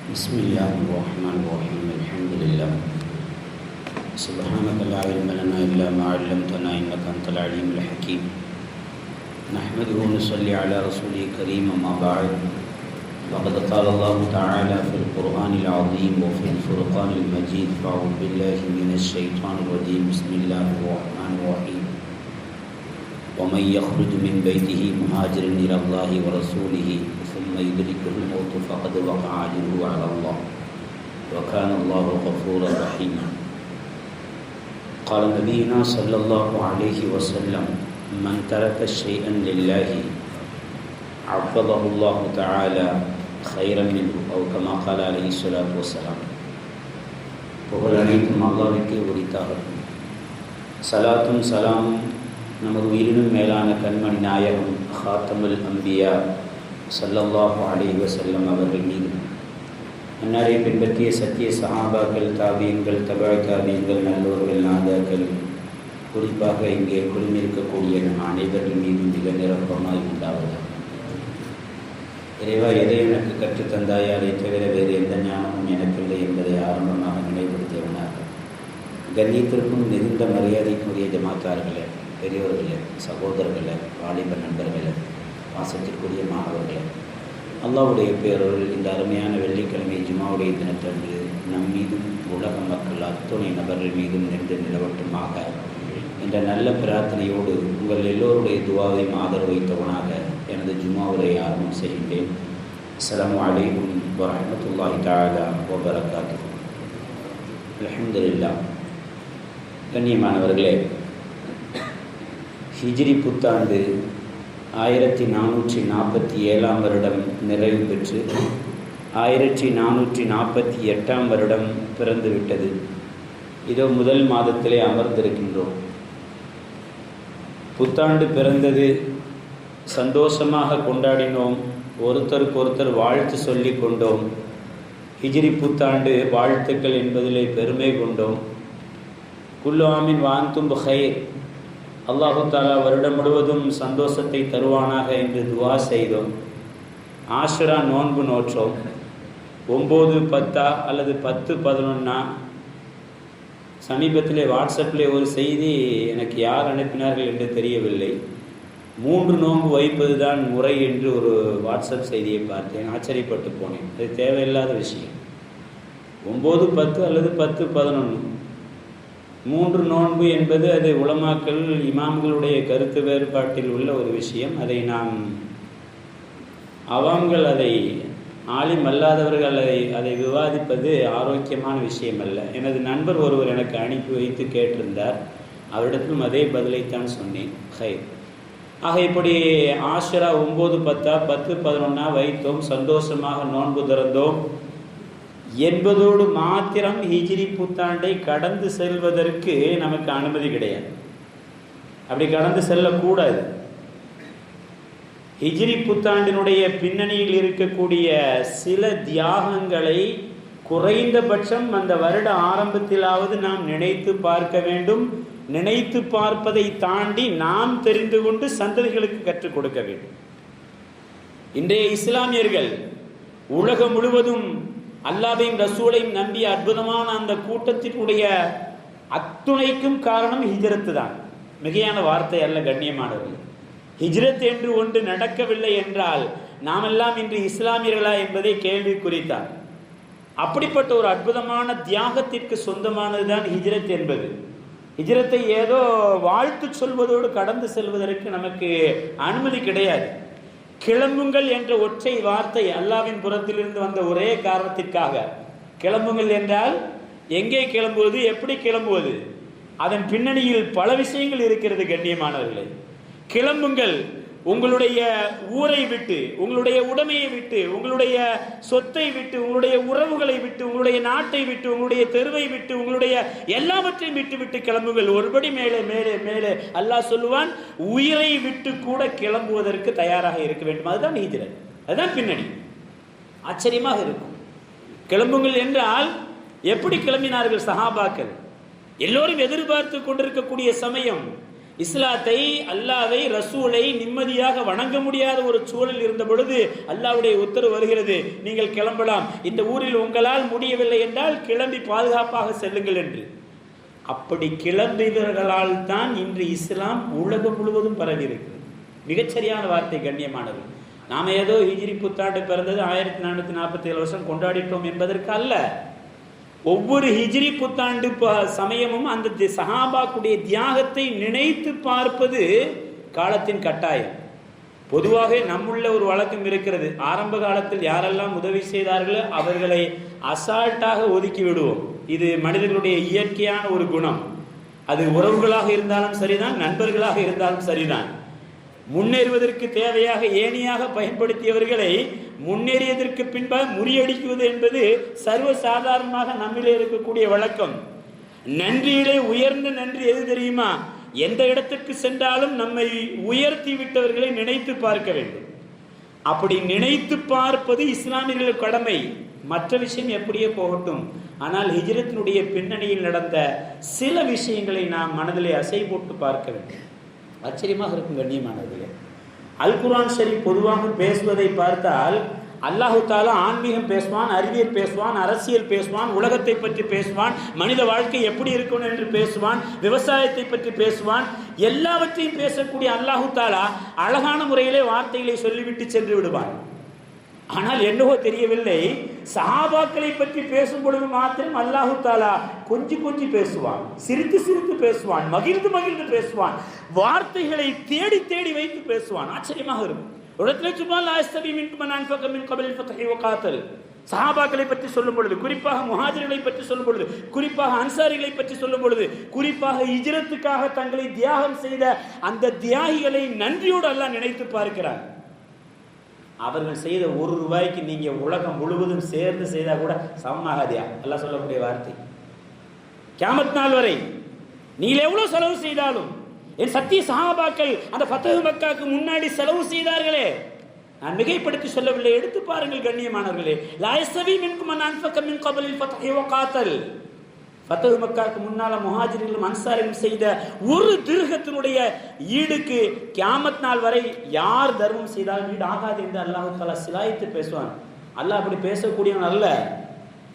بسم الله الرحمن الرحيم الحمد لله سبحانك لا علم لنا إلا ما علمتنا إنك أنت العليم الحكيم نحمده ونصلي على رسوله الكريم أما بعد فقد قال الله تعالى في القرآن العظيم وفي الفرقان المجيد فأعوذ بالله من الشيطان الرجيم بسم الله الرحمن الرحيم ومن يخرج من بيته مهاجرا إلى الله ورسوله ثم يدركه الموت فقد وقع أجره على الله وكان الله غفورا رحيما قال نبينا صلى الله عليه وسلم من ترك شيئا لله عوضه الله تعالى خيرا منه أو كما قال عليه الصلاة والسلام புகழ் அனைத்தும் அல்லாஹ்வுக்கே உரித்தாகட்டும். சலாத்தும் சலாமும் நமது உயிரினும் மேலான கண்மணி நாயகம் ஹாத்தமுல் அம்பியா ஸல்லல்லாஹு அலைஹி வஸல்லம் அவர்கள் மீது, அன்னாரை பின்பற்றிய சத்திய சஹாபாக்கள், தாபீன்கள், தபா தாபீன்கள், நல்லோர்கள், நாதாக்கள், குறிப்பாக இங்கே குழுமிருக்கக்கூடிய அனைவர்கள் மீது மிக நிரப்பமாய் உண்டாவதாக. இறைவா, எதை எனக்கு கற்றுத்தந்தாய், அதை தவிர வேறு எந்த ஞானமும் எனக்கில்லை என்பதை ஆரம்பமாக நினைவுபடுத்தியவனாக கண்ணியத்திற்கும் மிகுந்த மரியாதைக்குரிய ஜமாத்தார்களே, பெரியோர்களே, சகோதரர்களே, வாலிப நண்பர்களே, பாசத்திற்குரிய மாணவர்களே, அல்லாஹ்வுடைய பேரொருள் இந்த அருமையான வெள்ளிக்கிழமை ஜுமாவுடைய தினத்தன்று நம் மீதும் உலக மக்கள் அத்துணை நபர்கள் மீதும் நின்று நிலவட்டுமாக என்ற நல்ல பிரார்த்தனையோடு உங்கள் எல்லோருடைய துவாவையும் ஆதரவு வைத்தவனாக எனது ஜுமாவுரை ஆரம்பம் செய்கின்றேன். அஸ்ஸலாமு அலைக்கும் வரஹ்மத்துல்லாஹி தஆலா வ பரகாத்துஹு. அல்ஹம்துலில்லாஹ். கண்ணியமானவர்களே, ஹிஜ்ரி புத்தாண்டு 1447 வருடம் நிறைவு பெற்று 1448 வருடம் பிறந்துவிட்டது. இதோ முதல் மாதத்திலே அமர்ந்திருக்கின்றோம். புத்தாண்டு பிறந்தது, சந்தோஷமாக கொண்டாடினோம், ஒருத்தருக்கொருத்தர் வாழ்த்து சொல்லி கொண்டோம். ஹிஜ்ரி புத்தாண்டு வாழ்த்துக்கள் என்பதிலே பெருமை கொண்டோம். குல்லு ஆமின் வான்தும் பஹைர், அல்லாஹு தாலா வருடம் முழுவதும் சந்தோஷத்தை தருவானாக என்று துவா செய்தோம். ஆஷுரா நோன்பு நோற்றோம். 9, 10 அல்லது 10, 11 சமீபத்திலே வாட்ஸ்அப்பிலே ஒரு செய்தி எனக்கு யார் அனுப்பினார்கள் என்று தெரியவில்லை. 3 நோன்பு வைப்பது தான் முறை என்று ஒரு வாட்ஸ்அப் செய்தியை பார்த்தேன். ஆச்சரியப்பட்டு போனேன். அது தேவையில்லாத விஷயம். 9, 10 அல்லது 10, 11 3 நோன்பு என்பது அது உலமாக்கள், இமாம்களுடைய கருத்து வேறுபாட்டில் உள்ள ஒரு விஷயம். அதை நாம் அவாம்கள், அதை ஆலிம் அல்லாதவர்கள் அதை விவாதிப்பது ஆரோக்கியமான விஷயம் அல்ல. எனது நண்பர் ஒருவர் எனக்கு அனுப்பி வைத்து கேட்டிருந்தார். அவரிடத்திலும் அதே பதிலைத்தான் சொன்னேன். ஹைர். ஆக இப்படி ஆஷுரா 9, 10, 10, 11 வைத்தோம், சந்தோஷமாக நோன்பு திறந்தோம் என்பதோடு மாத்திரம் ஹிஜ்ரி புத்தாண்டை கடந்து செல்வதற்கு நமக்கு அனுமதி கிடையாது. அப்படி கடந்து செல்லக்கூடாது. ஹிஜ்ரி புத்தாண்டினுடைய பின்னணியில் இருக்கக்கூடிய சில தியாகங்களை குறைந்தபட்சம் அந்த வருட ஆரம்பத்திலாவது நாம் நினைத்து பார்க்க வேண்டும். நினைத்து பார்ப்பதை தாண்டி நாம் தெரிந்து கொண்டு சந்ததிகளுக்கு கற்றுக் கொடுக்க வேண்டும். இன்றைய இஸ்லாமியர்கள் உலகம் முழுவதும் அல்லாஹ்வையும் ரசூலையும் நம்பிய அற்புதமான அந்த கூட்டத்தினுடைய அத்துணைக்கும் காரணம் ஹிஜ்ரத்து தான். மிகையான வார்த்தை அல்ல கண்ணியமானவர்கள். ஹிஜ்ரத் என்று ஒன்று நடக்கவில்லை என்றால் நாமெல்லாம் இன்று இஸ்லாமியர்களா என்பதை கேள்விக்குறித்தார். அப்படிப்பட்ட ஒரு அற்புதமான தியாகத்திற்கு சொந்தமானதுதான் ஹிஜ்ரத் என்பது. ஹிஜ்ரத்தை ஏதோ வாழ்த்து சொல்வதோடு கடந்து செல்வதற்கு நமக்கு அனுமதி கிடையாது. கிளம்புங்கள் என்ற ஒற்றை வார்த்தை அல்லாஹ்வின் புறத்திலிருந்து வந்த ஒரே காரணத்திற்காக. கிளம்புங்கள் என்றால் எங்கே கிளம்புவது, எப்படி கிளம்புவது, அதன் பின்னணியில் பல விஷயங்கள் இருக்கிறது கண்ணியமானவர்களே. கிளம்புங்கள், உங்களுடைய ஊரை விட்டு, உங்களுடைய உடைமையை விட்டு, உங்களுடைய சொத்தை விட்டு, உங்களுடைய உறவுகளை விட்டு, உங்களுடைய நாட்டை விட்டு, உங்களுடைய தெருவை விட்டு, உங்களுடைய எல்லாவற்றையும் விட்டு விட்டு கிளம்புங்கள். ஒருபடி மேலே மேலே மேலே. அல்லாஹ் சொல்லுவான், உயிரை விட்டு கூட கிளம்புவதற்கு தயாராக இருக்க வேண்டும். அதுதான் ஹிஜ்ரத், அதுதான் பின்னணி. ஆச்சரியமாக இருக்கும். கிளம்புங்கள் என்றால் எப்படி கிளம்பினார்கள் சஹாபாக்கள்? எல்லோரும் எதிர்பார்த்து கொண்டிருக்கக்கூடிய சமயம், இஸ்லாத்தை, அல்லாவை, ரசூலை நிம்மதியாக வணங்க முடியாத ஒரு சூழல் இருந்த பொழுது அல்லாஹ்வுடைய உத்தரவு வருகிறது, நீங்கள் கிளம்பலாம், இந்த ஊரில் உங்களால் முடியவில்லை என்றால் கிளம்பி பாதுகாப்பாக செல்லுங்கள் என்று. அப்படி கிளம்பியவர்களால் தான் இன்று இஸ்லாம் உலகம் முழுவதும் பரவி இருக்கிறது. மிகச்சரியான வார்த்தை கண்ணியமானது. நாம ஏதோ ஹிஜ்ரி புத்தாண்டு பிறந்தது 1447 வருஷம் கொண்டாடிட்டோம் என்பதற்கு அல்ல. ஒவ்வொரு ஹிஜ்ரி புத்தாண்டு சமயமும் அந்த சஹாபாக்குடைய தியாகத்தை நினைத்து பார்ப்பது காலத்தின் கட்டாயம். பொதுவாக நம்முள்ள ஒரு வழக்கம் இருக்கிறது, ஆரம்ப காலத்தில் யாரெல்லாம் உதவி செய்தார்களோ அவர்களை அசால்ட்டாக ஒதுக்கி விடுவோம். இது மனிதர்களுடைய இயற்கையான ஒரு குணம். அது உறவுகளாக இருந்தாலும் சரிதான், நண்பர்களாக இருந்தாலும் சரிதான். முன்னேறுவதற்கு தேவையாக ஏணியாக பயன்படுத்தியவர்களை முன்னேறியதற்கு பின்பாக முறியடிக்குவது என்பது சர்வ சாதாரணமாக நம்மிலே இருக்கக்கூடிய வழக்கம். நன்றியிலே உயர்ந்த நன்றி எது தெரியுமா? எந்த இடத்துக்கு சென்றாலும் நம்மை உயர்த்தி விட்டவர்களை நினைத்து பார்க்க வேண்டும். அப்படி நினைத்து பார்ப்பது இஸ்லாமியர்கள் கடமை. மற்ற விஷயம் எப்படியே போகட்டும், ஆனால் ஹிஜ்ரத்தினுடைய பின்னணியில் நடந்த சில விஷயங்களை நாம் மனதிலே அசை போட்டு பார்க்க வேண்டும். ஆச்சரியமாக இருக்கும் கண்ணியமானவர்களே. அல் குர்ஆன் ஷரீஃப் பொதுவாக பேசுவதை பார்த்தால் அல்லாஹு தாலா ஆன்மீகம் பேசுவான், அறிவியல் பேசுவான், அரசியல் பேசுவான், உலகத்தை பற்றி பேசுவான், மனித வாழ்க்கை எப்படி இருக்கணும் என்று பேசுவான், விவசாயத்தை பற்றி பேசுவான். எல்லாவற்றையும் பேசக்கூடிய அல்லாஹு தாலா அழகான முறையிலே வார்த்தைகளை சொல்லிவிட்டு சென்று விடுவான். ஆனால் என்னவோ தெரியவில்லை, சஹாபாக்களை பற்றி பேசும் பொழுது மாத்திரம் அல்லாஹு தாலா கொஞ்சி பேசுவான், சிரித்து சிரித்து பேசுவான், மகிழ்ந்து மகிழ்ந்து பேசுவான், வார்த்தைகளை தேடி தேடி வைத்து பேசுவான். ஆச்சரியமாக இருக்கும். சஹாபாக்களை பற்றி சொல்லும் பொழுது, குறிப்பாக முஹாஜிர்களை பற்றி சொல்லும் பொழுது, குறிப்பாக அன்சாரிகளை பற்றி சொல்லும் பொழுது, குறிப்பாக ஹிஜ்ரத்துக்காக தங்களை தியாகம் செய்த அந்த தியாகிகளை நன்றியோடு அல்லாஹ் நினைத்து பார்க்கிறார். அவர்கள் செய்த ₹1 நீங்க உலகம் முழுவதும் சேர்ந்து செய்தா கூட சமமாகாதியா? அல்லாஹ் சொல்லக்கூடிய வார்த்தை. கியாமத் நாள் வரை நீங்கள் எவ்வளவு செலவு செய்தாலும், என் சத்திய சஹாபாக்கள் அந்த ஃபத்ஹு மக்காவுக்கு முன்னாடி செலவு செய்தார்களே, நான் மிகைப்படுத்தி சொல்லவில்லை, எடுத்து பாருங்கள் கண்ணியமானவர்களே. லா யஸ்தவி மின்கும் மன் அன்ஃபக மின் கப்லில் ஃபத்ஹி வ காத்தல். ஃபத்ஹு மக்காவுக்கு முன்னால முஹாஜிர்களும் அன்சாரிகளும் செய்த ஒரு திர்ஹத்தினுடைய ஈடுக்கு கியாமத் நாள் வரை யார் தர்மம் செய்தாலும் ஈடு ஆகாது என்று அல்லாஹ் தஆலா சிலாயித்து பேசுவான். அல்லாஹ் அப்படி பேசக்கூடியவன் அல்ல,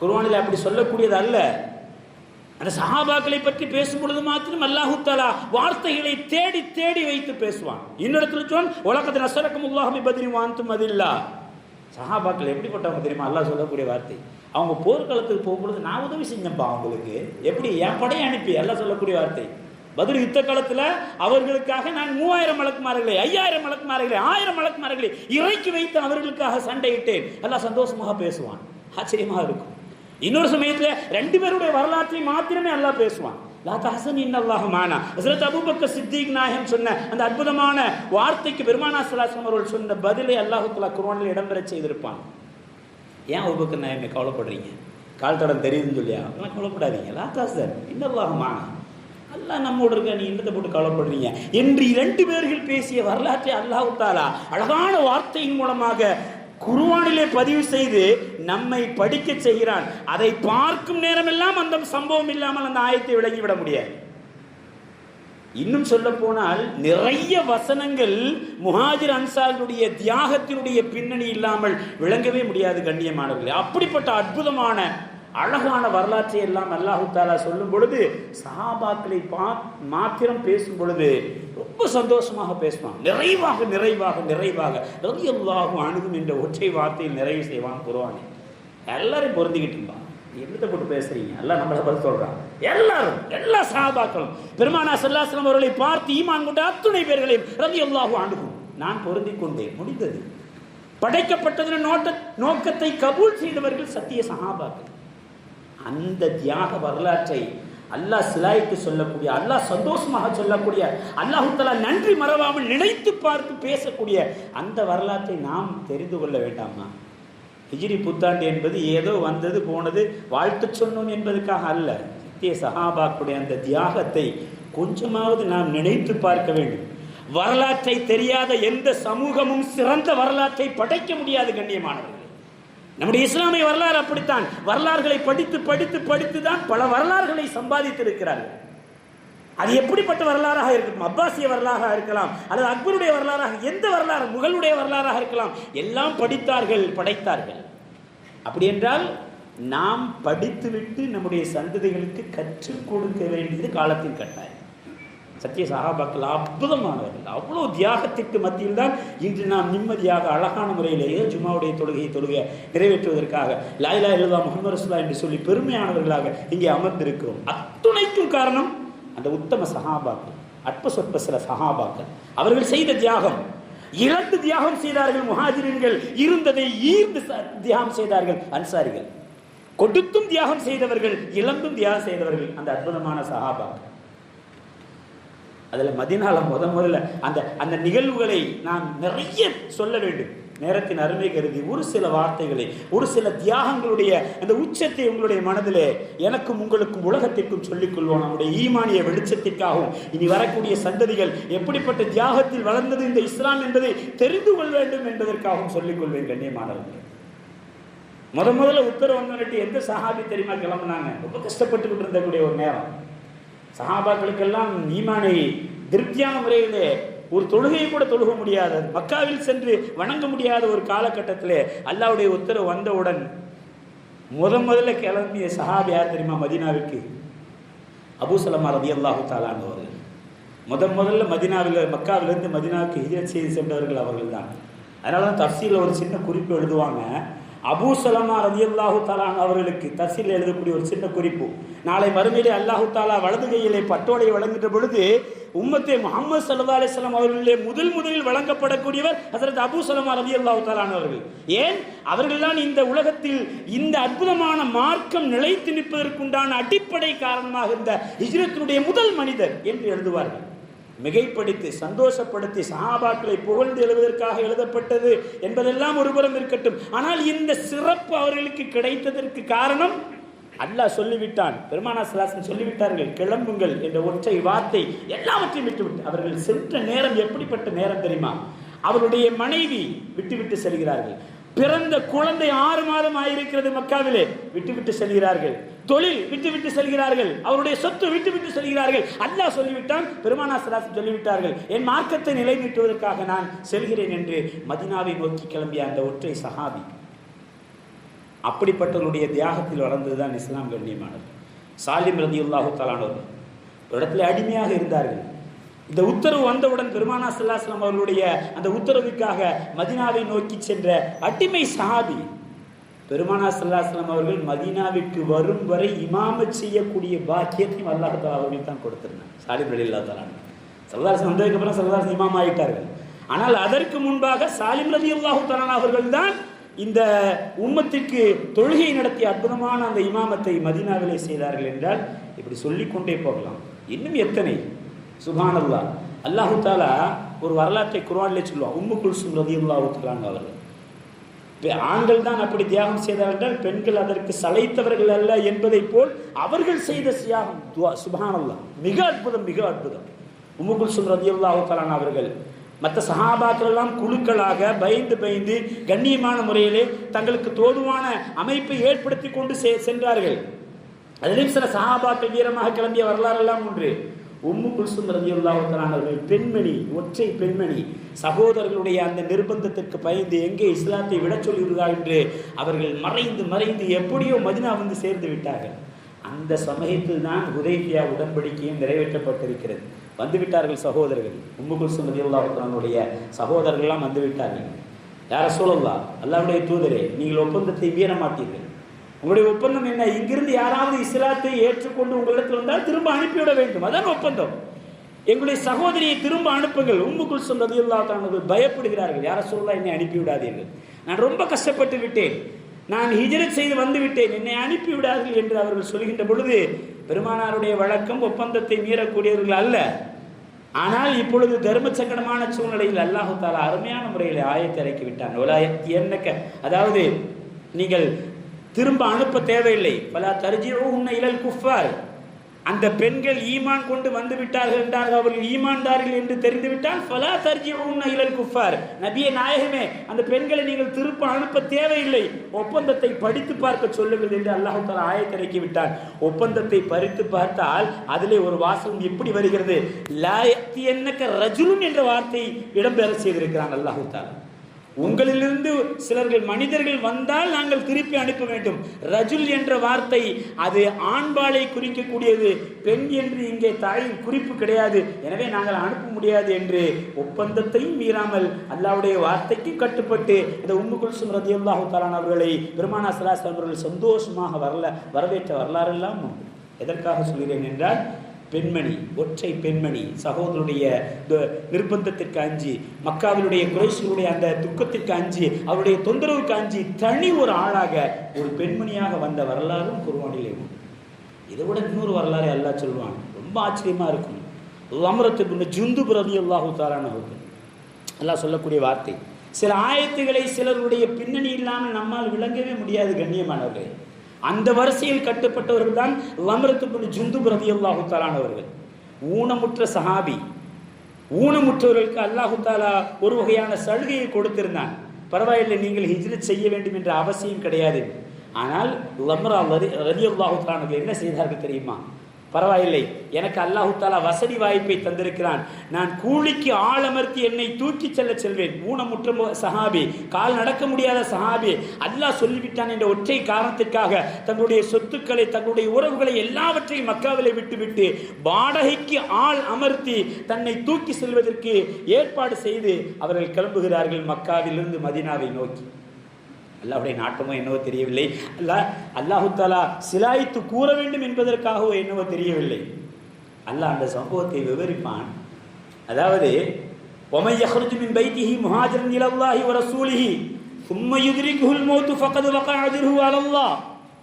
குர்ஆனில் அப்படி சொல்லக்கூடியது அல்ல. அந்த சஹாபாக்களை பற்றி பேசும் பொழுது மாத்திரம் அல்லாஹ் தஆலா வார்த்தைகளை தேடி தேடி வைத்து பேசுவான். இன்னொரு சொல் வலகத் நஸரகுமுல்லாஹு பிபத்ரி வ அன்தும் அதில்லா. சஹாபாக்கள் எப்படிப்பட்டவங்க தெரியுமா? அல்லாஹ் சொல்லக்கூடிய வார்த்தை. அவங்க போர்க்களத்துக்கு போகும்பொழுது நான் உதவி செஞ்சேன்ப்பா அவங்களுக்கு, எப்படி என் படையை அனுப்பி, எல்லாம் சொல்லக்கூடிய வார்த்தை. பத்ர் யுத்த காலத்தில் அவர்களுக்காக நான் 3000 மலக்குமார்களை, 5000 மலக்குமார்களை, 1000 மலக்குமார்களை இறக்கி வைத்து அவர்களுக்காக சண்டையிட்டேன். எல்லாம் சந்தோஷமாக பேசுவான். ஆச்சரியமாக இருக்கும். இன்னொரு சமயத்தில் 2 பேருடைய வரலாற்றை மாத்திரமே அல்லாஹ் பேசுவான். லா தஹ்சன் இன்னல்லாஹு மானா. ஹஜ்ரத் அபூபக்கர் சித்திக் நாயகம் சொன்ன அந்த அற்புதமான வார்த்தைக்கு பெருமானார் ஸல்லல்லாஹு அலைஹி வஸல்லம் அவர்கள் சொன்ன பதிலை அல்லாஹ் தஆலா குர்ஆனில் இடம்பெற செய்திருப்பான். ஏன் அபூபக்கர் நாயகமே கவலைப்படுறீங்க? கால் தடம் தெரியுதுன்னு சொல்லியா? அதெல்லாம் கவலைப்படாதீங்க. லா தஹ்சன் இன்னல்லாஹு மானா. அல்லாஹ் நம்மோடு இருக்க, நீ என்னத்தை போட்டு கவலைப்படுறீங்க என்று 2 பேர்கள் பேசிய வரலாற்றை அல்லாஹ் தஆலா அழகான வார்த்தையின் மூலமாக குர்ஆனிலே பதிவு செய்து நம்மை படிக்க செய்கிறான். அதை பார்க்கும் நேரமெல்லாம் அந்த சம்பவம் இல்லாமல் அந்த ஆயத்தை விளங்கிவிட முடியாது. இன்னும் சொல்ல போனால் நிறைய வசனங்கள் முஹாஜிர் அன்சாருடைய தியாகத்தினுடைய பின்னணி இல்லாமல் விளங்கவே முடியாது கண்ணியமானவர்களே. அப்படிப்பட்ட அற்புதமான அழகான வரலாற்றை எல்லாம் அல்லாஹ் தஆலா சொல்லும் பொழுது சஹாபாக்களை மாத்திரம் பேசும் பொழுது ரொம்ப சந்தோஷமாக பேசுவான். நிறைவாக நிறைவாக நிறைவாக ரலியல்லாஹு அன்ஹும் என்ற ஒற்றை வார்த்தையில் நிறைவு செய்வான் குர்ஆனை. எல்லாரும் பொருந்திக்கிட்டு இருந்தான். என்னத்தை போட்டு பேசுறீங்க? எல்லாம் நம்மளை பதில் சொல்றான். எல்லாரும், எல்லா சஹாபாக்களும் பெருமானார் ஸல்லல்லாஹு அலைஹி வஸல்லம் அவர்களை பார்த்து ஈமான் கொண்ட அத்துணை பேர்களையும் ரலியல்லாஹு அன்ஹும் நான் பொருந்திக் கொண்டேன். முடிந்தது. படைக்கப்பட்டதின் நோக்கத்தை கபூல் செய்தவர்கள் சத்திய சஹாபாக்கள். அந்த தியாக வரலாற்றை அல்லாஹ் சிலாய்க்கு சொல்லக்கூடிய, அல்லாஹ் சந்தோஷமாக சொல்லக்கூடிய, அல்லாஹ் தஆலா நன்றி மறவாமல் நினைத்து பார்த்து பேசக்கூடிய அந்த வரலாற்றை நாம் தெரிந்து கொள்ள வேண்டாமா? ஹிஜ்ரி புத்தாண்டு என்பது ஏதோ வந்தது போனது வாழ்த்து சொன்னோம் என்பதற்காக அல்ல. சத்திய சஹாபாக்களுடைய அந்த தியாகத்தை கொஞ்சமாவது நாம் நினைத்து பார்க்க வேண்டும். வரலாற்றை தெரியாத எந்த சமூகமும் சிறந்த வரலாற்றை படைக்க முடியாது கண்ணியமானவர்கள். நம்முடைய இஸ்லாமிய வரலாறு அப்படித்தான். வரலாறுகளை படித்து படித்து படித்து தான் பல வரலாறுகளை சம்பாதித்திருக்கிறார்கள். அது எப்படிப்பட்ட வரலாறாக இருக்கட்டும், அப்பாசிய வரலாறாக இருக்கலாம், அல்லது அக்பருடைய வரலாறாக, எந்த வரலாறு, முகலுடைய வரலாறாக இருக்கலாம், எல்லாம் படித்தார்கள், படைத்தார்கள். அப்படி என்றால் நாம் படித்துவிட்டு நம்முடைய சந்ததிகளுக்கு கற்றுக் கொடுக்க வேண்டியது காலத்தின் கட்டாயம். சத்திய சஹாபாக்கள் அற்புதமானவர்கள். அவ்வளோ தியாகத்திற்கு மத்தியில் தான் இன்று நாம் நிம்மதியாக அழகான முறையிலேயே ஜும்மாவுடைய தொழுகை நிறைவேற்றுவதற்காக லா இலாஹ இல்லல்லாஹ் முஹம்மது ரசூலுல்லாஹ் என்று சொல்லி பெருமையானவர்களாக இங்கே அமர்ந்திருக்கிறோம். அத்துணைக்கும் காரணம் அந்த உத்தம சஹாபாக்கள், அற்ப சொற்ப சில சஹாபாக்கள். அவர்கள் செய்த தியாகம், இழந்து தியாகம் செய்தார்கள் முஹாஜிரின்கள், இருந்ததை ஈர்ந்து தியாகம் செய்தார்கள் அன்சாரிகள். கொடுத்தும் தியாகம் செய்தவர்கள், இழந்தும் தியாகம் செய்தவர்கள் அந்த அற்புதமான சஹாபாக்கள். அதில் மதீனால முதல்ல அந்த நிகழ்வுகளை நான் நிறைய சொல்ல வேண்டும், நேரத்தின் அருமை கருதி ஒரு சில வார்த்தைகளை, ஒரு சில தியாகங்களுடைய அந்த உச்சத்தை உங்களுடைய மனதிலே எனக்கும் உங்களுக்கும் உலகத்திற்கும் சொல்லிக் கொள்வோம். நம்முடைய ஈமானிய வெளிச்சத்திற்காகவும் இனி வரக்கூடிய சந்ததிகள் எப்படிப்பட்ட தியாகத்தில் வளர்ந்தது இந்த இஸ்லாம் என்பதை தெரிந்து கொள்ள வேண்டும் என்பதற்காகவும் சொல்லிக் கொள்வேன். கண்ணியமானவர்கள், முதல்ல உத்தரவு வந்துட்டு எந்த சஹாபி தெரியுமா கிளம்புனாங்க? ரொம்ப கஷ்டப்பட்டுக்கிட்டு இருந்தக்கூடிய ஒரு நேரம். சஹாபாக்களுக்கெல்லாம் ஈமானை திருப்தியான முறையிலே ஒரு தொழுகையை கூட தொழுக முடியாத, மக்காவில் சென்று வணங்க முடியாத ஒரு காலகட்டத்திலே அல்லாஹ்வுடைய உத்தரவு வந்தவுடன் முதல்ல கிளம்பிய சஹாபி யார் தெரியுமா? மதீனாவிற்கு அபூ சலமா ரலியல்லாஹு தஆலா அவர்கள். முதல்ல மக்காவிலிருந்து மதீனாவுக்கு ஹிஜ்ரத் செய்து சென்றவர்கள் அவர்கள் தான். அதனால தான் தஃசீரில் ஒரு சின்ன குறிப்பு எழுதுவாங்க. அபூ சலமா ரலியல்லாஹு தஆலா அவர்களுக்கு தஃசீரில் எழுதக்கூடிய ஒரு சின்ன குறிப்பு, நாளை மறுமையிலே அல்லாஹு தஆலா வலது கையிலே பட்டோலை வழங்குகின்ற பொழுது உம்மத்தே முஹம்மது ஸல்லல்லாஹு அலைஹி வஸல்லம் அவர்களிலே முதலில் வழங்கப்படக்கூடியவர் ஹஸரத் அபூ சலமா ரலியல்லாஹு தஆலா அவர்கள். ஏன்? அவர்கள்தான் இந்த உலகத்தில் இந்த அற்புதமான மார்க்கம் நிலைத்து நிற்பதற்குண்டான அடிப்படை காரணமாக இருந்த ஹிஜ்ரத்தினுடைய முதல் மனிதர் என்று எழுதுவார்கள். மிகைப்படுத்தி சந்தோஷப்படுத்தி சஹாபாக்களை புகழ்ந்து எழுதுவதற்காக எழுதப்பட்டது என்பதெல்லாம் ஒருபுறம் இருக்கட்டும். ஆனால் இந்த சிறப்பு அவர்களுக்கு கிடைத்ததற்கு காரணம் அல்லாஹ் சொல்லிவிட்டான், பெருமானார் ஸல்லல்லாஹு அலைஹி வஸல்லம் சொல்லிவிட்டார்கள், கிளம்புங்கள் என்ற ஒற்றை வார்த்தை எல்லாவற்றையும் விட்டுவிட்டு அவர்கள் சென்ற நேரம் எப்படிப்பட்ட நேரம் தெரியுமா? அவருடைய மனைவி விட்டுவிட்டு செல்கிறார்கள், பிறந்த குழந்தை 6 மாதம் ஆயிருக்கிறது மக்காவிலே, விட்டுவிட்டு செல்கிறார்கள், தொழில் விட்டுவிட்டு செல்கிறார்கள், அவருடைய சொத்து விட்டுவிட்டு செல்கிறார்கள். அல்லாஹ் சொல்லிவிட்டான், பெருமானார் ஸல்லல்லாஹு அலைஹி வஸல்லம் சொல்லிவிட்டார்கள், என் மார்க்கத்தை நிலைநிறுத்துவதற்காக நான் செல்கிறேன் என்று மதீனாவை நோக்கி கிளம்பிய அந்த ஒற்றை சஹாபி. அப்படிப்பட்டவருடைய தியாகத்தில் வளர்ந்ததுதான் இஸ்லாம். கண்ணியமானது சாலிம் ரலியல்லாஹு தஆலா ஒரு இடத்துல அடிமையாக இருந்தார்கள். இந்த உத்தரவு வந்தவுடன் பெருமானார் ஸல்லல்லாஹு அலைஹி வஸல்லம் அவர்களுடைய அந்த உத்தரவுக்காக மதீனாவை நோக்கி சென்ற அடிமை சஹாபி. பெருமானார் ஸல்லல்லாஹு அலைஹி வஸல்லம் அவர்கள் மதீனாவிற்கு வரும் வரை இமாமத் செய்யக்கூடிய பாக்கியத்தையும் அல்லாஹ் தஆலா அவர்களுக்கு தான் கொடுத்திருந்தார். சாலிம் ரலியல்லாஹு தஆலா ஸல்லல்லாஹு அலைஹி வஸல்லம் வந்ததுக்கு அப்புறம் ஸல்லல்லாஹு அலைஹி வஸல்லம் இமாம் ஆயிட்டார்கள். ஆனால் அதற்கு முன்பாக சாலிம் ரலியல்லாஹு தஆலா அவர்கள் தான் இந்த உம்மத்திற்கு தொழுகை நடத்திய அற்புதமான அந்த இமாமத்தை மதீனாவிலே செய்தார்கள். என்றால் இப்படி சொல்லிக்கொண்டே போகலாம். இன்னும் எத்தனை! சுப்ஹானல்லாஹ். அல்லாஹு தஆலா ஒரு வரலாற்றை குர்ஆனிலே சொல்லுவான். உம்மு குல்சூம் ரலியல்லாஹு தஆலா அவர்கள் ஆண்கள் தான் அப்படி தியாகம் செய்தார்கள், பெண்கள் அதற்கு சளைத்தவர்கள் அல்ல என்பதை போல் அவர்கள் செய்த தியாகம் சுப்ஹானல்லாஹ் மிக அற்புதம், மிக அற்புதம். உம்மு குல்சூம் ரலியல்லாஹு தஆலா அவர்கள் மற்ற சஹாபாக்கள் எல்லாம் குழுக்களாக பயந்து கண்ணியமான முறையிலே தங்களுக்கு தோதுவான அமைப்பை ஏற்படுத்தி கொண்டு சென்றார்கள். அதிலும் சில சஹாபாக்கள் வீரமாக கிளம்பிய வரலாறு எல்லாம் ஒன்று. உம்மு குல்சூம் ரலியல்லாஹு தஆலா அவர்கள் பெண்மணி, ஒற்றை பெண்மணி, சகோதரர்களுடைய அந்த நிர்பந்தத்திற்கு பயந்து எங்கே இஸ்லாத்தை விட சொல்லிவிடுகிறார் என்று அவர்கள் மறைந்து எப்படியோ மதீனா வந்து சேர்ந்து விட்டார்கள். அந்த சமயத்தில் தான் ஹுதைபியா உடன்படிக்கையும் நிறைவேற்றப்பட்டிருக்கிறது. வந்துவிட்டார்கள் சகோதரர்கள். உம்மு குல்சூம் ரலியல்லாஹு தஆலாவுடைய சகோதரர்கள்லாம் வந்துவிட்டார்கள். யா ரசூலல்லாஹ், அல்லாஹ்வுடைய தூதரே, நீங்கள் ஒப்பந்தத்தை மீற மாட்டீர்கள். உங்களுடைய ஒப்பந்தம் என்ன? இங்கிருந்து யாராவது இஸ்லாத்தை ஏற்றுக்கொண்டு உங்களிடத்தில் வந்தால் திரும்ப அனுப்பிவிட வேண்டும், அதான் ஒப்பந்தம். எங்களுடைய சகோதரியை திரும்ப அனுப்புங்கள். உம்மு குல்சூம் ரலியல்லாஹு தஆலா பயப்படுகிறார்கள். யா ரசூலல்லாஹ், என்னை அனுப்பிவிடாதீர்கள், நான் ரொம்ப கஷ்டப்பட்டு விட்டேன், நான் ஹிஜ்ரத் செய்து வந்து விட்டேன், என்னை அனுப்பிவிடார்கள் என்று அவர்கள் சொல்கின்ற பொழுது பெருமானாருடைய வழக்கம் ஒப்பந்தத்தை மீறக்கூடியவர்கள் அல்ல. ஆனால் இப்பொழுது தர்ம சங்கடமான சூழ்நிலையில் அல்லாஹு தஆலா அருமையான முறையில் ஆயத்தை இறக்கி விட்டான். அதாவது நீங்கள் திரும்ப அனுப்ப தேவையில்லை. பலா தர்ஜிஊஹுன்ன இலல் குஃபார், அந்த பெண்கள் ஈமான் கொண்டு வந்து விட்டார்கள் என்றால் அவர்கள் ஈமான்தார்கள் என்று தெரிந்துவிட்டால் ஃபலா தர்ஜிஊன இலல் குஃபார், நபியே நாயகமே அந்த பெண்களை நீங்கள் திருப்ப அனுப்ப தேவையில்லை, ஒப்பந்தத்தை படித்து பார்க்க சொல்லுங்கள் என்று அல்லாஹ் தஆலா ஆயத்திறக்கி விட்டான். ஒப்பந்தத்தை பறித்து பார்த்தால் அதிலே ஒரு வாசகம் எப்படி வருகிறது, லா யத்தியன்னக ரஜுலுன் என்ற வார்த்தை இடம்பெற செய்திருக்கிறான் அல்லாஹ் தஆலா. உங்களிலிருந்து சிலர்கள் மனிதர்கள் வந்தால் நாங்கள் திருப்பி அனுப்ப வேண்டும். ரஜுல் என்ற வார்த்தை அது ஆண்பாலை குறிக்கக்கூடியது, பெண் என்று இங்கே தாயின் குறிப்பு கிடையாது, எனவே நாங்கள் அனுப்ப முடியாது என்று ஒப்பந்தத்தையும் மீறாமல் அல்லாஹ்வுடைய வார்த்தைக்கும் கட்டுப்பட்டு இந்த உம்மு குல்சும் ரலியல்லாஹு தஆலா அவர்களை பெருமானார் ஸல்லல்லாஹு அலைஹி வஸல்லம் அவர்கள் சந்தோஷமாக வரவேற்ற வரலாறெல்லாம் உண்டு. எதற்காக சொல்கிறேன் என்றால், பெண்மணி, ஒற்றை பெண்மணி, சகோதரனுடைய நிர்பந்தத்திற்கு அஞ்சி, மக்காவிலுடைய குறைஷிகளுடைய அந்த துக்கத்திற்கு அஞ்சி, அவருடைய தொந்தரவுக்கு அஞ்சி தனி ஒரு ஆளாக ஒரு பெண்மணியாக வந்த வரலாறும் குர்ஆனிலே உண்டு. இதை விட இன்னொரு வரலாறு அல்லாஹ் சொல்வான், ரொம்ப ஆச்சரியமா இருக்கும். லம்ரத் இப்னு ஜுந்துப் ரலியல்லாஹு தஆலா அவர்கள் அல்லாஹ் சொல்லக்கூடிய வார்த்தை, சில ஆயத்துகளை சிலருடைய பின்னணி இல்லாமல் நம்மால் விளங்கவே முடியாது கண்ணியமானவர்களே. அந்த வரிசையில் கட்டுப்பட்டவர்கள் தான் லம்ரத் இப்னு ஜுந்துப் ரலியல்லாஹு தஆலா அவர்கள். ஊனமுற்ற சஹாபி. ஊனமுற்றவர்களுக்கு அல்லாஹ் தஆலா ஒரு வகையான சலுகையை கொடுத்திருந்தான். பரவாயில்லை, நீங்கள் ஹிஜ்ரத் செய்ய வேண்டும் என்ற அவசியம் கிடையாது. ஆனால் லம்ரா ரலியல்லாஹு தஆலா அவர்கள் என்ன செய்தார்கள் தெரியுமா? பரவாயில்லை, எனக்கு அல்லாஹ் தஆலா வசதி வாய்ப்பை தந்திருக்கிறான், நான் கூலிக்கு ஆளமர்த்தி என்னை தூக்கி செல்வேன். ஊனமுற்ற சஹாபி, கால் நடக்க முடியாத சஹாபி, அல்லாஹ் சொல்லிவிட்டான் என்ற ஒற்றை காரணத்திற்காக தங்களுடைய சொத்துக்களை, தங்களுடைய உறவுகளை எல்லாவற்றையும் மக்காவிலே விட்டுவிட்டு வாடகைக்கு ஆள் அமர்த்தி தன்னை தூக்கி செல்வதற்கு ஏற்பாடு செய்து அவர்கள் கிளம்புகிறார்கள் மக்காவிலிருந்து மதீனாவை நோக்கி. அல்லாஹ்வுடைய நாட்டமோ என்னவோ தெரியவில்லை, அல்லாஹ் தஆலா சிலாய்த்து கூற வேண்டும் என்பதற்காகவோ என்னவோ தெரியவில்லை. அல்லாஹ் அந்த சம்பவத்தை விவரிப்பான். அதாவது, وَمَن يَخْرُجْ مِنْ بَيْتِهِ مُهَاجِرًا إِلَى اللَّهِ وَرَسُولِهِ ثُمَّ يُدْرِكْهُ الْمَوْتُ فَقَدْ وَقَعَ أَجْرُهُ عَلَى اللَّهِ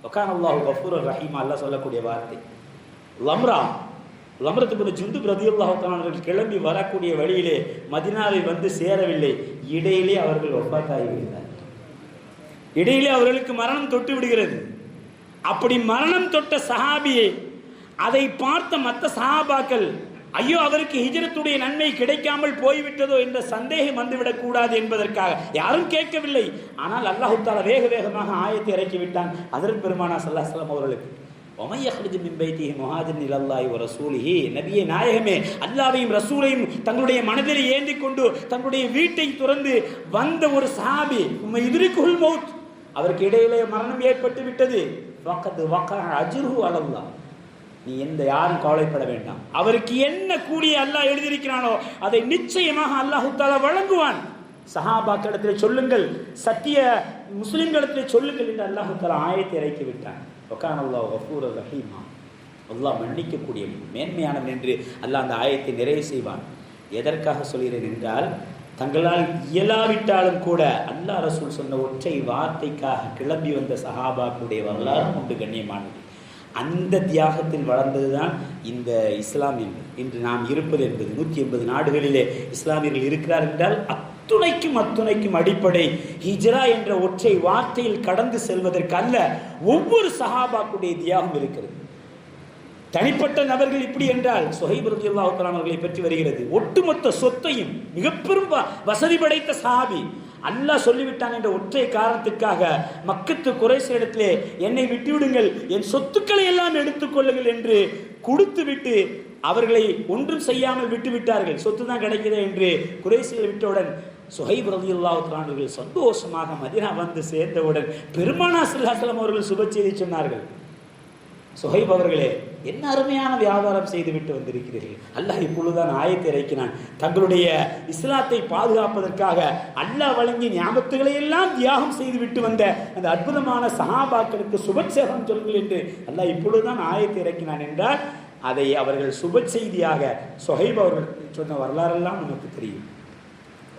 وَكَانَ اللَّهُ غَفُورًا رَحِيمًا. அல்லாஹ் சொல்லக்கூடிய வார்த்தை. லம்ரத் இப்னு ஜுந்துப் ரலியல்லாஹு தஆலா அவர்கள் கிளம்பி வரக்கூடிய வழியிலே மதீனாவை வந்து சேரவில்லை, இடையிலே அவர்கள் வஃபாத்தாகி விடுகிறார்கள். இடையிலே அவர்களுக்கு மரணம் தொட்டு விடுகிறது. அப்படி மரணம் தொட்ட சஹாபியை அதை பார்த்த மற்ற சஹாபாக்கள், ஐயோ அவருக்கு ஹிஜ்ரத்துடைய நன்மை கிடைக்காமல் போய்விட்டதோ என்ற சந்தேகம் வந்துவிடக் கூடாது என்பதற்காக யாரும் கேட்கவில்லை. ஆனால் அல்லாஹ் தஆலா வேக வேகமாக ஆயத்தை இறக்கி விட்டான் ஹஜ்ரத் பெருமானார் ஸல்லல்லாஹு அலைஹி வஸல்லம் அவர்களுக்கு. وَمَن يَخْرُجْ مِنْ بَيْتِهِ مُهَاجِرًا إِلَى اللَّهِ وَرَسُولِهِ, நபியே நாயகமே, அல்லாஹ்வையும் ரசூலையும் தங்களுடைய மனதில் ஏந்தி கொண்டு தங்களுடைய வீட்டை துறந்து வந்த ஒரு சஹாபி, யுத்ரிகுல் மௌத், அவருக்கு இடையிலே மரணம் ஏற்பட்டு விட்டது. ஃபக்கத் வகஅ அஜ்ருஹு அலல்லாஹ், நீ யாரும் கவலைப்பட வேண்டாம், அவருக்கு என்ன கூலி அல்லாஹ் எழுதியிருக்கிறானோ அதை நிச்சயமாக அல்லாஹ் தஆலா வழங்குவான். சஹாபாக்களிடத்தில் சொல்லுங்கள், சத்திய முஸ்லிம்களிடத்தில் சொல்லுங்கள் என்று அல்லாஹ் தஆலா ஆயத்தை இறக்கி விட்டான். வகான அல்லாஹ் கஃபூரர் ரஹீமா, அல்லாஹ் மன்னிக்கக்கூடிய மேன்மையானவன் என்று அல்லாஹ் அந்த ஆயத்தை நிறைவு செய்வான். எதற்காக சொல்கிறேன் என்றால், தங்களால் இயலாவிட்டாலும் கூட அல்லாஹ் ரசூல் சொன்ன ஒற்றை வார்த்தைக்காக கிளம்பி வந்த சஹாபாக்களுடைய வரலாறும் உண்டு கண்ணியமானது. அந்த தியாகத்தில் வளர்ந்ததுதான் இந்த இஸ்லாம் என்று இன்று நாம் இருப்பது என்பது. 180 நாடுகளிலே இஸ்லாமியர்கள் இருக்கிறார் என்றால் அத்துணைக்கும் அடிப்படை ஹிஜ்ரா என்ற ஒற்றை வார்த்தையில் கடந்து செல்வதற்கு அல்ல, ஒவ்வொரு சஹாபாக்களுடைய தியாகம் இருக்கிறது. தனிப்பட்ட நபர்கள் இப்படி என்றால் சுஹைப் ரலியல்லாஹு தஆலா அவர்களை பற்றி வருகிறது. ஒட்டுமொத்த சொத்தையும், மிக பெரும் வசதி படைத்த சஹாபி, அல்லாஹ் சொல்லிவிட்டான் என்ற ஒற்றை காரணத்திற்காக மக்கத்து குறைஷ் இடத்திலே என்னை விட்டுவிடுங்கள், என் சொத்துக்களை எல்லாம் எடுத்துக்கொள்ளுங்கள் என்று கொடுத்து விட்டு அவர்களை ஒன்றும் செய்யாமல் விட்டு விட்டார்கள். சொத்து தான் கிடைக்கிறது என்று குறைஷில் விட்டவுடன் சுஹைப் ரலியல்லாஹு தஆலா அவர்கள் சந்தோஷமாக மதீனா வந்து சேர்ந்தவுடன் பெருமானார் ஸல்லல்லாஹு அலைஹி வஸல்லம் அவர்கள் சுப செய்தி சொன்னார்கள். சுஹைப் அவர்களே, என்ன அருமையான வியாபாரம் செய்து விட்டு வந்திருக்கிறீர்கள். அல்லாஹ் இப்பொழுதுதான் ஆயத்தை இறக்கினான். தங்களுடைய இஸ்லாத்தை பாதுகாப்பதற்காக அல்லாஹ் வழங்கிய ஞாபகத்துகளை எல்லாம் தியாகம் செய்து விட்டு வந்த அந்த அற்புதமான சஹாபாக்களுக்கு சுபசேகம் சொல்லுங்கள் என்று அல்லாஹ் இப்பொழுதுதான் ஆயத்தை இறக்கினான் என்றால், அதை அவர்கள் சுப செய்தியாக சுஹைப் அவர்கள் சொன்ன வரலாறெல்லாம் நமக்கு தெரியும்.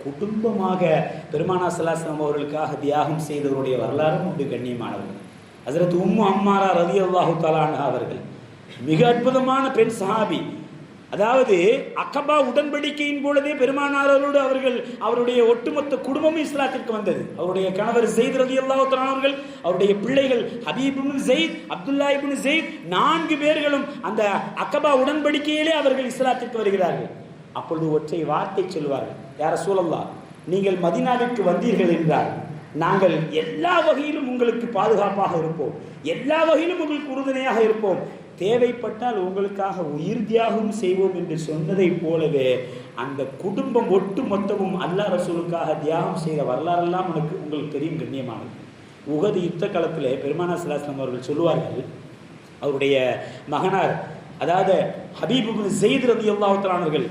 குடும்பமாக பெருமானார் ஸல்லல்லாஹு அலைஹி வஸல்லம் அவர்களுக்காக தியாகம் செய்தவருடைய வரலாறும் உண்டு கண்ணியமானவர்கள். ஹஜ்ரத் உம்மு அம்மாரா ரலியல்லாஹு தஆலா அன்ஹா அவர்கள் மிக அற்புதமான பெண் சஹாபி. அதாவது அக்கபா உடன்படிக்கையின் பொழுதே பெருமானாரோடு அவருடைய ஒட்டுமொத்த குடும்பமும் இஸ்லாத்திற்கு வந்தது. அவருடைய கணவர் ஸெய்த் ரலியல்லாஹு தஆலா அவர்கள், அவருடைய பிள்ளைகள் ஹபீப் இப்னு ஸெய்த், அப்துல்லா இப்னு ஸெய்த், 4 பேர்களும் அந்த அக்கபா உடன்படிக்கையிலே அவர்கள் இஸ்லாத்திற்கு வருகிறார்கள். அப்பொழுது ஒற்றை வார்த்தை சொல்வார்கள், யா ரசூலல்லாஹ், நீங்கள் மதீனாவிற்கு வந்தீர்கள் என்றால் நாங்கள் எல்லா வகையிலும் உங்களுக்கு பாதுகாப்பாக இருப்போம், எல்லா வகையிலும் உங்களுக்கு உறுதுணையாக இருப்போம், தேவைப்பட்டால் உங்களுக்காக உயிர் தியாகம் செய்வோம் என்று சொன்னதை போலவே அந்த குடும்பம் ஒட்டு மொத்தமும் அல்லாஹ் ரசூலுக்காக தியாகம் செய்த வரலாறெல்லாம் உங்களுக்கு தெரியும் கண்ணியமானது. உஹது யுத்த காலத்திலே பெருமானார் ஸல்லல்லாஹு அலைஹி வஸல்லம் அவர்கள் சொல்லுவார்கள், அவருடைய மகனார் அதாவது ஹபீப் இப்னு ஸெய்த் ரலியல்லாஹு தஆலா அவர்கள்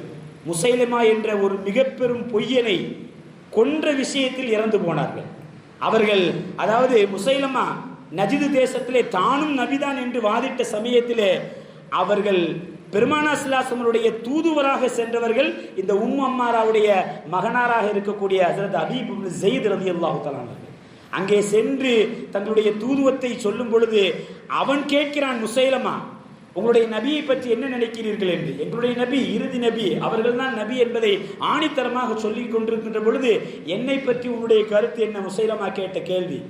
முஸைலமா என்ற ஒரு மிக பெரும் பொய்யனை கொன்ற விஷயத்தில் இறந்து போனார்கள். அவர்கள் அதாவது முஸைலமா நஜிது தேசத்திலே தானும் நபிதான் என்று வாதிட்ட சமயத்திலே அவர்கள் பெருமானார் ஸல்லல்லாஹு அலைஹி வஸல்லம் தூதுவராக சென்றவர்கள் இந்த அம்மாராவுடைய மகனாராக இருக்கக்கூடிய ஹஜ்ரத் ஹபீப் இப்னு ஸெய்த் ரலியல்லாஹு தஆலா அவர்கள் அங்கே சென்று தங்களுடைய தூதுவத்தை சொல்லும் பொழுது அவன் கேட்கிறான், முஸைலமா, உங்களுடைய நபியை பற்றி என்ன நினைக்கிறீர்கள் என்று. எங்களுடைய நபி இறுதி நபி, அவர்கள் தான் நபி என்பதை ஆணித்தரமாக சொல்லிக் கொண்டிருக்கின்ற பொழுது என்னை பற்றி உன்னுடைய கருத்து என்ன முஸைலமா கேட்ட கேள்வி.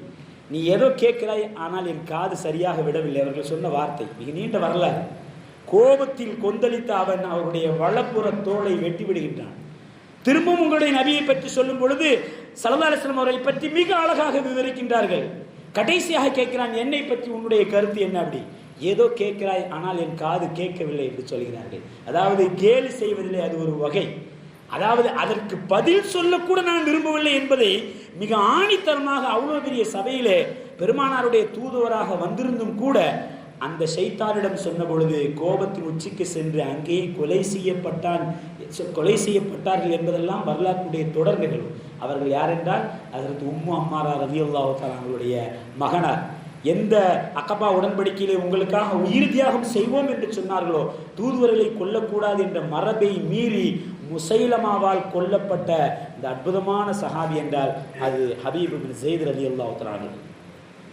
நீ ஏதோ கேட்கிறாய், ஆனால் என் காது சரியாக விடவில்லை. அவர்கள் சொன்ன வார்த்தை மிக நீண்ட வரலாறு. கோபத்தில் கொந்தளித்த அவன் அவருடைய வலப்புற தோளை வெட்டி விடுகின்றான். திரும்பவும் உங்களுடைய நபியை பற்றி சொல்லும் பொழுது ஸல்லல்லாஹு அலைஹி வஸல்லம் அவர்களை பற்றி மிக அழகாக விவரிக்கின்றார்கள். கடைசியாக கேட்கிறான், என்னை பற்றி உன்னுடைய கருத்து என்ன? அப்படி ஏதோ கேட்கிறாய், ஆனால் என் காது கேட்கவில்லை என்று சொல்கிறார்கள். அதாவது கேலி செய்வதிலே அது ஒரு வகை. அதாவது அதற்கு பதில் சொல்லக்கூட நான் விரும்பவில்லை என்பதை மிக ஆணித்தரமாக அவ்வளவு பெரிய சபையிலே பெருமானாருடைய தூதுவராக வந்திருந்தும் கூட அந்த ஷைத்தானிடம் சொன்ன பொழுது கோபத்தின் உச்சிக்கு சென்று அங்கேயே கொலை செய்யப்பட்டார்கள் என்பதெல்லாம் வரலாற்றுடைய தொடர் நிகழ்வு. அவர்கள் யார் என்றால் ஹஜ்ரத் அம்மாரா ரலியல்லாஹு தஆலா அவர்களுடைய மகனார். எந்த அக்கபா உடன்படிக்கையிலே உங்களுக்காக உயிர் தியாகம் செய்வோம் என்று சொன்னார்களோ, தூதுவர்களை கொல்லக்கூடாது என்ற மரபை மீறி முஸைலமாவால் கொல்லப்பட்ட இந்த அற்புதமான சஹாபி என்றால் அது ஹபீப் இப்னு ஸெய்த் ரலியல்லாஹு தஆலா.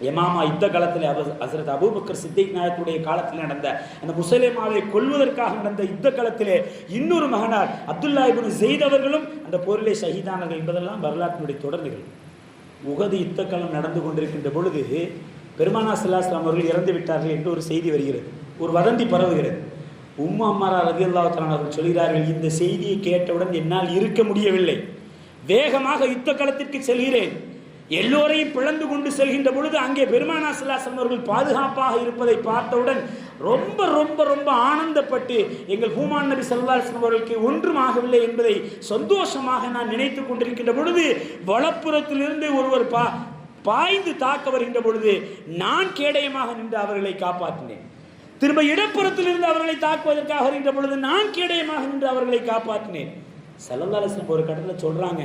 யமாமா யுத்த காலத்தில் ஹஜ்ரத் அபூபக்கர் சித்திக் நாயகத்துடைய காலத்தில் நடந்த அந்த முஸைலமாவை கொல்வதற்காக நடந்த யுத்த காலத்திலே இன்னொரு மகனார் அப்துல்லா இப்னு ஸெய்த் அவர்களும் அந்த போரிலே ஷஹீதானார்கள் என்பதெல்லாம் வரலாற்றினுடைய தொடர் நிகழ்வு. உஹது யுத்த காலம் நடந்து கொண்டிருக்கின்ற பொழுது பெருமானார் ஸல்லல்லாஹு அலைஹி வஸல்லம் அவர்கள் இறந்து விட்டார்கள் என்று ஒரு செய்தி வருகிறது, ஒரு வதந்தி பரவுகிறது. அம்மாரா ரலியல்லாஹு தஆலா அவர்கள் சொல்கிறார்கள், இந்த செய்தியை கேட்டவுடன் என்னால் இருக்க முடியவில்லை, வேகமாக யுத்த களத்திற்கு செல்கிறேன். எல்லோரையும் பிளந்து கொண்டு செல்கின்ற பொழுது அங்கே பெருமானார் ஸல்லல்லாஹு அலைஹி வஸல்லம் அவர்கள் பாதுகாப்பாக இருப்பதை பார்த்தவுடன் ரொம்ப ரொம்ப ரொம்ப ஆனந்தப்பட்டு எங்கள் பூமான் நபி ஸல்லல்லாஹு அலைஹி வஸல்லம் அவர்களுக்கு ஒன்றும் ஆகவில்லை என்பதை சந்தோஷமாக நான் நினைத்துக் கொண்டிருக்கின்ற பொழுது வலப்புறத்திலிருந்து ஒருவர் பாய்ந்து தாக்க வருகின்ற பொழுது நான் கேடயமாக நின்று அவர்களை காப்பாற்றினேன். திரும்ப இடப்புறத்திலிருந்து அவர்களை தாக்குவதற்காக வருகின்ற பொழுது நான் கேடயமாக நின்று அவர்களை காப்பாற்றினேன். ஸல்லல்லாஹு அலைஹி வஸல்லம் ஒரு கட்டத்தில் சொல்றாங்க,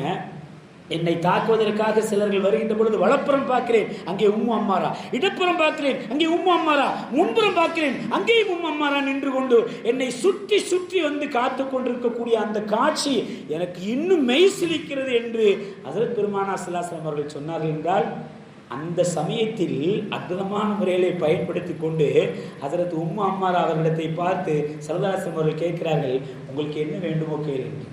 என்னை தாக்குவதற்காக சிலர்கள் வருகின்ற பொழுது வலப்புறம் பார்க்கிறேன், அங்கே அம்மாரா, இடப்புறம் பார்க்கிறேன், அங்கே அம்மாரா, முன்புறம் பார்க்கிறேன், அங்கேயும் அம்மாரா நின்று கொண்டு என்னை சுற்றி சுற்றி வந்து காத்து கொண்டிருக்கக்கூடிய அந்த காட்சி எனக்கு இன்னும் மெய் சிலிக்கிறது என்று ஹஜ்ரத் பெருமானார் ஸல்லல்லாஹு அலைஹி வஸல்லம் அவர்கள் சொன்னார்கள் என்றால், அந்த சமயத்தில் அற்புதமான முறையிலே பயன்படுத்தி கொண்டு ஹஜ்ரத் அம்மாரா அவர்களிடத்தை பார்த்து ஸல்லல்லாஹு அலைஹி வஸல்லம் அவர்கள் கேட்கிறார்கள், உங்களுக்கு என்ன வேண்டுமோ கேளுங்கள்.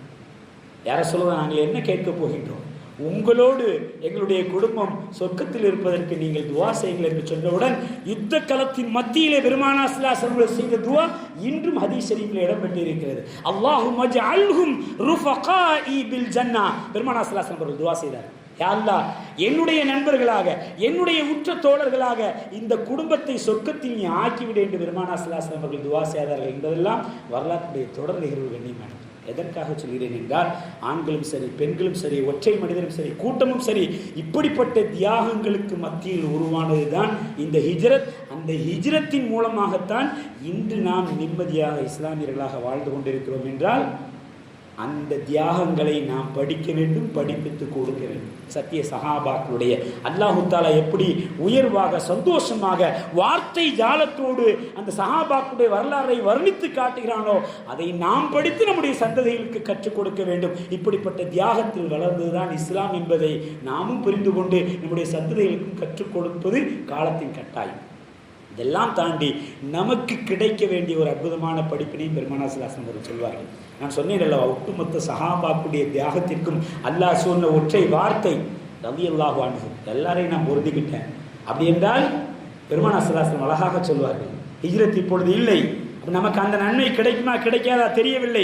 யாரை சொல்லுவாங்க, நாங்கள் என்ன கேட்க போகின்றோம், உங்களோடு எங்களுடைய குடும்பம் சொர்க்கத்தில் இருப்பதற்கு நீங்கள் துவா செய்யுங்கள் என்று சொன்னவுடன் யுத்த களத்தின் மத்தியிலே பெருமானார் ஸல்லல்லாஹு அலைஹி வஸல்லம் செய்த துவா இன்றும் ஹதீஸ் ஷரீஃபில் இடம்பெற்றிருக்கிறது. அல்லாஹும்ம ஜஅல்ஹும் ருஃபகாஇ பில் ஜன்னா. பெருமானார் ஸல்லல்லாஹு அலைஹி வஸல்லம் துவா செய்தார், யா அல்லாஹ், என்னுடைய நண்பர்களாக, என்னுடைய உற்ற தோழர்களாக இந்த குடும்பத்தை சொர்க்கத்தில் நீ ஆக்கிவிடு என்று பெருமானார் ஸல்லல்லாஹு அலைஹி வஸல்லம் அவர்கள் துவா செய்தார்கள் என்பதெல்லாம் வரலாற்றுடைய தொடர் நிகழ்வு கண்ணியமான. எதற்காக சொல்கிறேன் என்றால், ஆண்களும் சரி, பெண்களும் சரி, ஒற்றை மனிதனும் சரி, கூட்டமும் சரி, இப்படிப்பட்ட தியாகங்களுக்கு மத்தியில் உருவானதுதான் இந்த ஹிஜ்ரத். அந்த ஹிஜ்ரத்தின் மூலமாகத்தான் இன்று நாம் நிம்மதியாக இஸ்லாமியர்களாக வாழ்ந்து கொண்டிருக்கிறோம் என்றால் அந்த தியாகங்களை நாம் படிக்க வேண்டும், படிப்பித்துக் கொடுக்க வேண்டும். சத்திய சஹாபாக்களுடைய அல்லாஹு தஆலா எப்படி உயர்வாக சந்தோஷமாக வார்த்தை ஜாலத்தோடு அந்த சஹாபாக்களுடைய வரலாறை வர்ணித்து காட்டுகிறானோ அதை நாம் படித்து நம்முடைய சந்ததிகளுக்கு கற்றுக் கொடுக்க வேண்டும். இப்படிப்பட்ட தியாகத்தில் வளர்ந்ததுதான் இஸ்லாம் என்பதை நாமும் புரிந்து கொண்டு நம்முடைய சந்ததிகளுக்கும் கற்றுக் கொடுப்பது காலத்தின் கட்டாயம். இதெல்லாம் தாண்டி நமக்கு கிடைக்க வேண்டிய ஒரு அற்புதமான படிப்பினையும் பெருமானார் ஸல்லல்லாஹு அலைஹி வஸல்லம் சொல்வார்கள். நான் சொன்னேன் அல்லவா, ஒட்டுமொத்த சஹாபாக்குடைய தியாகத்திற்கும் அல்லாஹ் சொன்ன ஒற்றை வார்த்தை ரலியல்லாஹு அன்ஹு. எல்லாரையும் நான் பொருந்திக்கிட்டேன். அப்படி என்றால் பெருமானார் ஸல்லல்லாஹு அலைஹி வஸல்லம் அழகாக சொல்வார்கள், ஹிஜ்ரத் இப்பொழுது இல்லை, நமக்கு அந்த நன்மை கிடைக்குமா கிடைக்காதா தெரியவில்லை.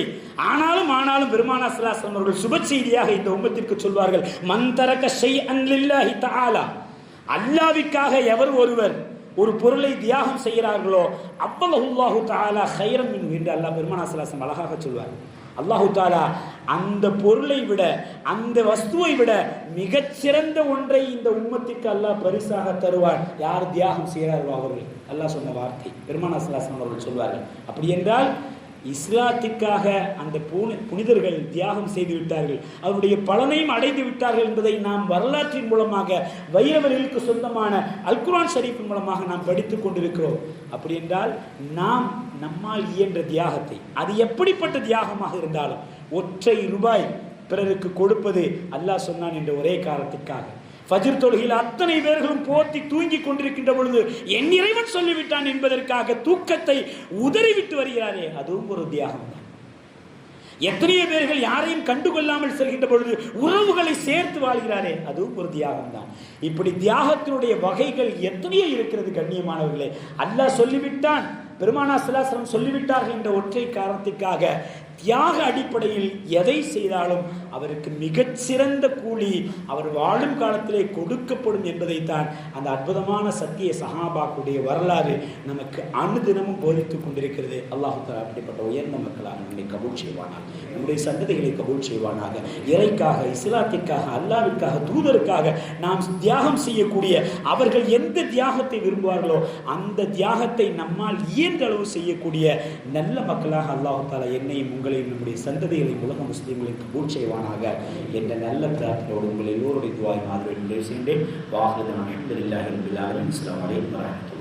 ஆனாலும் பெருமானார் ஸல்லல்லாஹு அலைஹி வஸல்லம் அவர்கள் சுப செய்தியாக இந்த உம்மத்திற்கு சொல்வார்கள், மன் தரக ஷைஅன் லில்லாஹி தஆலா, அல்லாஹ்வுக்காக எவர் ஒருவர் ஒரு பொருளை தியாகம் செய்கிறார்களோ அவ்வல்லாஹு தஆலா கைரம் மின்ஹு என்று அல்லாஹ் பெருமானார் ஸல்லல்லாஹு அலைஹி வஸல்லம் அழகாக சொல்வார். அல்லாஹு தஆலா அந்த பொருளை விட, அந்த வஸ்துவை விட மிகச்சிறந்த ஒன்றை இந்த உம்மத்திற்கு அல்லாஹ் பரிசாக தருவார். யார் தியாகம் செய்கிறார்களோ அவர்கள். அல்லாஹ் சொன்ன வார்த்தை பெருமானார் ஸல்லல்லாஹு அலைஹி வஸல்லம் அவர்கள் சொல்வார்கள். அப்படி என்றால் இஸ்லாத்திற்காக அந்த புனிதர்கள் தியாகம் செய்து விட்டார்கள், அவருடைய பலனையும் அடைந்து விட்டார்கள் என்பதை நாம் வரலாற்றின் மூலமாக வைரவர்களுக்கு சொந்தமான அல் குர்ஆன் ஷரீஃபின் மூலமாக நாம் படித்துக் கொண்டிருக்கிறோம். அப்படி என்றால் நாம் நம்மால் இயன்ற தியாகத்தை, அது எப்படிப்பட்ட தியாகமாக இருந்தாலும், ஒற்றை ரூபாய் பிறருக்கு கொடுப்பது அல்லாஹ் சொன்னான் என்ற ஒரே காரணத்திற்காக ஃபஜ்ர் தொழுகையில் அத்தனை பேர்களும் போத்தி தூங்கி கொண்டிருக்கின்ற பொழுது என் இறைவன் சொல்லிவிட்டான் என்பதற்காக தூக்கத்தை உதறிவிட்டு வருகிறாரே, அதுவும் ஒரு தியாகம் தான். எத்தனையோ பேர்கள் யாரையும் கண்டுகொள்ளாமல் செல்கின்ற பொழுது உறவுகளை சேர்த்து வாழ்கிறாரே, அதுவும் ஒரு தியாகம் தான். இப்படி தியாகத்தினுடைய வகைகள் எத்தனையோ இருக்கிறது கண்ணியமானவர்களே. அல்லாஹ் சொல்லிவிட்டான், பெருமானார் ஸல்லல்லாஹு அலைஹி வஸல்லம் சொல்லிவிட்டார்கள் என்ற ஒற்றை காரணத்திற்காக தியாக அடிப்படையில் எதை செய்தாலும் அவருக்கு மிகச்சிறந்த கூலி அவர் வாழும் காலத்திலே கொடுக்கப்படும் என்பதைத்தான் அந்த அற்புதமான சத்திய சஹாபாக்குடைய வரலாறு நமக்கு அனுதினமும் போதித்துக் கொண்டிருக்கிறது. அல்லாஹ் தஆலா அப்படிப்பட்ட உயர்ந்த மக்களாக நம்மை கபூல் செய்வானாக, நம்முடைய சந்ததிகளை கபூல் செய்வானாக. இறைக்காக, இஸ்லாத்திற்காக, அல்லாஹ்விற்காக, தூதருக்காக நாம் தியாகம் செய்யக்கூடிய அவர்கள் எந்த தியாகத்தை விரும்புவார்களோ அந்த தியாகத்தை நம்மால் இயன்ற அளவு செய்யக்கூடிய நல்ல மக்களாக அல்லாஹ் தஆலா என்னையும் உங்களையும் நம்முடைய சந்ததிகளை உலக முஸ்லிம்களின் கபூல் செய்வானாக என்ற நல்ல பிரார்த்தனையோடு உங்கள் எல்லோருடைய துஆவை மாதிரி நிறைவு செய்கின்றேன். வாஹிதன் அல்ஹம்துலில்லாஹி ரப்பில் ஆலமீன். அஸ்ஸலாமு அலைக்கும் வரஹ்மத்துல்லாஹி.